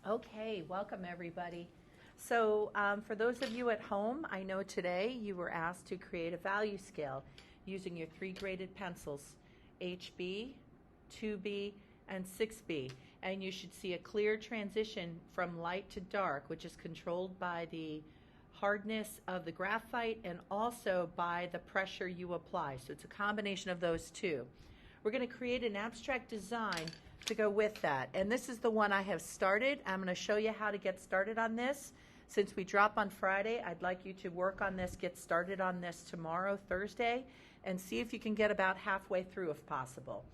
Okay, welcome everybody. So for those of you at home, I know today you were asked to create a value scale using your 3 graded pencils, HB, 2B, and 6B. And you should see a clear transition from light to dark, which is controlled by the hardness of the graphite and also by the pressure you apply. So it's a combination of those two. We're going to create an abstract design to go with that. And this is the one I have started. I'm going to show you how to get started on this. Since we drop on Friday, I'd like you to work on this, get started on this tomorrow, Thursday, and see if you can get about halfway through if possible.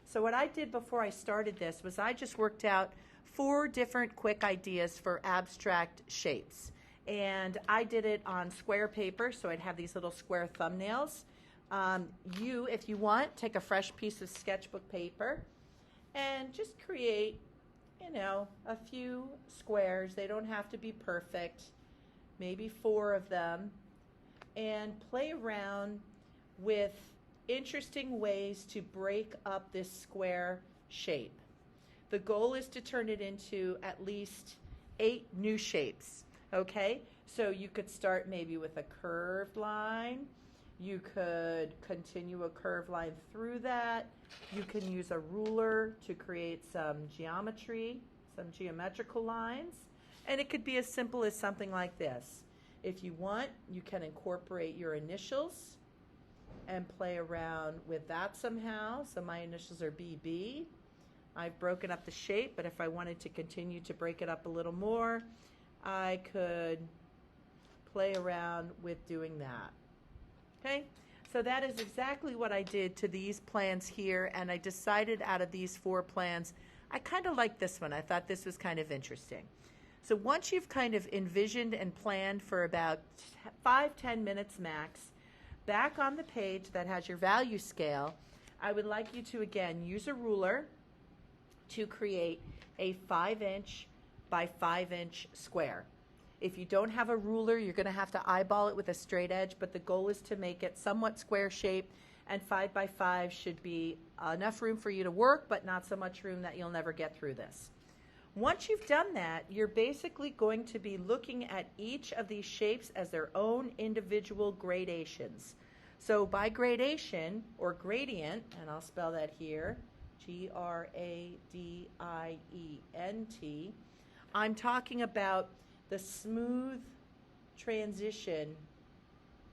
So what I did before I started this was I just worked out 4 different quick ideas for abstract shapes. And I did it on square paper, so I'd have these little square thumbnails. If you want, take a fresh piece of sketchbook paper and just create, a few squares. They don't have to be perfect, maybe 4 of them, and play around with interesting ways to break up this square shape. The goal is to turn it into at least 8 new shapes, okay? So you could start maybe with a curved line. You could continue a curved line through that. You can use a ruler to create some geometry, some geometrical lines. And it could be as simple as something like this. If you want, you can incorporate your initials and play around with that somehow. So my initials are BB. I've broken up the shape, but if I wanted to continue to break it up a little more, I could play around with doing that. Okay, so that is exactly what I did to these plans here, and I decided out of these 4 plans, I kind of like this one. I thought this was kind of interesting. So once you've kind of envisioned and planned for about 5-10 minutes max, back on the page that has your value scale, I would like you to again use a ruler to create a 5-inch by 5-inch square. If you don't have a ruler, you're going to have to eyeball it with a straight edge, but the goal is to make it somewhat square shaped, and 5 by 5 should be enough room for you to work, but not so much room that you'll never get through this. Once you've done that, you're basically going to be looking at each of these shapes as their own individual gradations. So by gradation, or gradient, and I'll spell that here, G-R-A-D-I-E-N-T, I'm talking about the smooth transition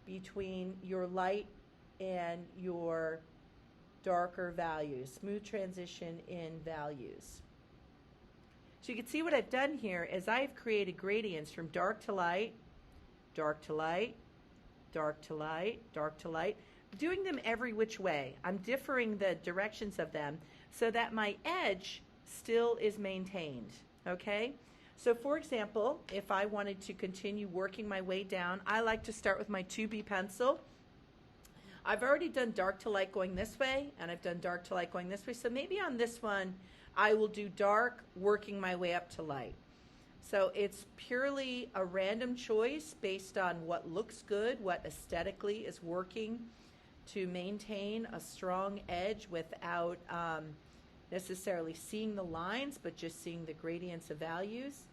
between your light and your darker values, smooth transition in values. So you can see what I've done here is I've created gradients from dark to light, dark to light, dark to light, dark to light, doing them every which way. I'm differing the directions of them so that my edge still is maintained, okay? So for example, if I wanted to continue working my way down, I like to start with my 2B pencil. I've already done dark to light going this way, and I've done dark to light going this way. So maybe on this one, I will do dark, working my way up to light. So it's purely a random choice based on what looks good, what aesthetically is working to maintain a strong edge without necessarily seeing the lines, but just seeing the gradients of values.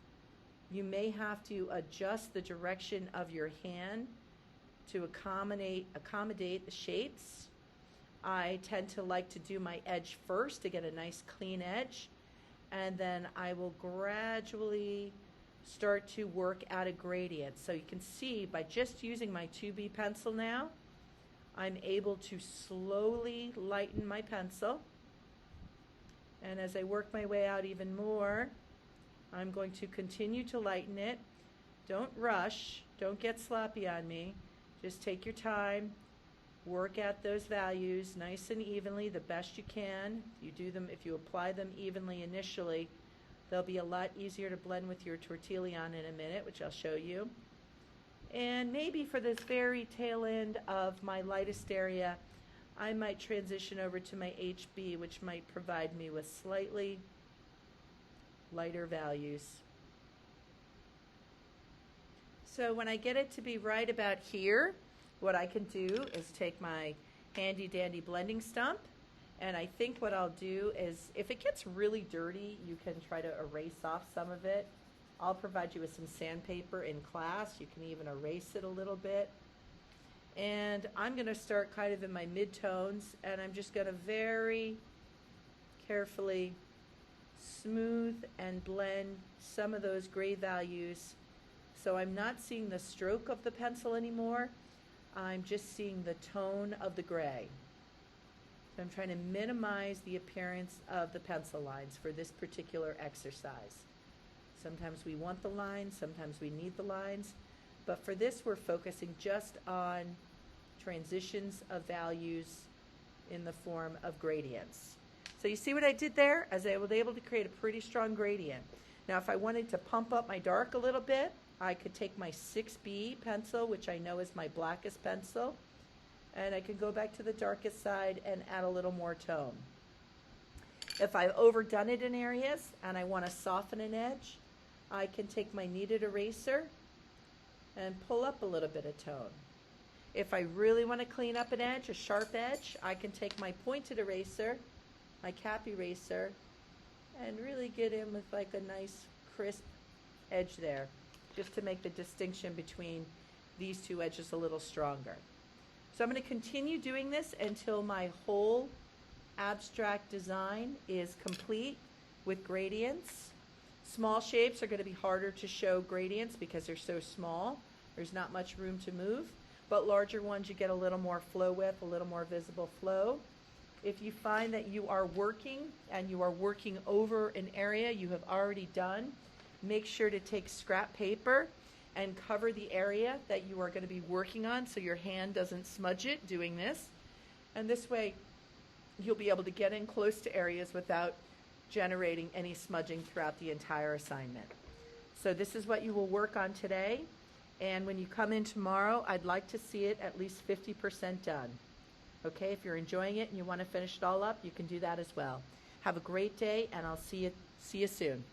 You may have to adjust the direction of your hand to accommodate the shapes. I tend to like to do my edge first to get a nice clean edge, and then I will gradually start to work out a gradient. So you can see by just using my 2B pencil now, I'm able to slowly lighten my pencil. And as I work my way out even more, I'm going to continue to lighten it. Don't rush. Don't get sloppy on me. Just take your time. Work out those values nice and evenly the best you can. If you apply them evenly initially, they'll be a lot easier to blend with your tortillon in a minute, which I'll show you. And maybe for this very tail end of my lightest area, I might transition over to my HB, which might provide me with slightly lighter values. So when I get it to be right about here, what I can do is take my handy dandy blending stump And I think what I'll do is, if it gets really dirty, you can try to erase off some of it. I'll provide you with some sandpaper in class. You can even erase it a little bit. And I'm going to start kind of in my mid-tones, and I'm just going to very carefully smooth and blend some of those gray values. So I'm not seeing the stroke of the pencil anymore. I'm just seeing the tone of the gray. So I'm trying to minimize the appearance of the pencil lines for this particular exercise. Sometimes we want the lines, sometimes we need the lines, but for this we're focusing just on transitions of values in the form of gradients. So you see what I did there? As I was able to create a pretty strong gradient. Now if I wanted to pump up my dark a little bit, I could take my 6B pencil, which I know is my blackest pencil, and I can go back to the darkest side and add a little more tone. If I've overdone it in areas and I want to soften an edge, I can take my kneaded eraser and pull up a little bit of tone. If I really want to clean up an edge, a sharp edge, I can take my pointed eraser, my cap eraser, and really get in with like a nice crisp edge there, just to make the distinction between these two edges a little stronger. So I'm going to continue doing this until my whole abstract design is complete with gradients. Small shapes are going to be harder to show gradients because they're so small. There's not much room to move. But larger ones you get a little more flow with, a little more visible flow. If you find that you are working and you are working over an area you have already done, make sure to take scrap paper and cover the area that you are going to be working on so your hand doesn't smudge it doing this. And this way you'll be able to get in close to areas without generating any smudging throughout the entire assignment. So this is what you will work on today. And when you come in tomorrow, I'd like to see it at least 50% done. Okay, if you're enjoying it and you want to finish it all up, you can do that as well. Have a great day, and I'll see you soon.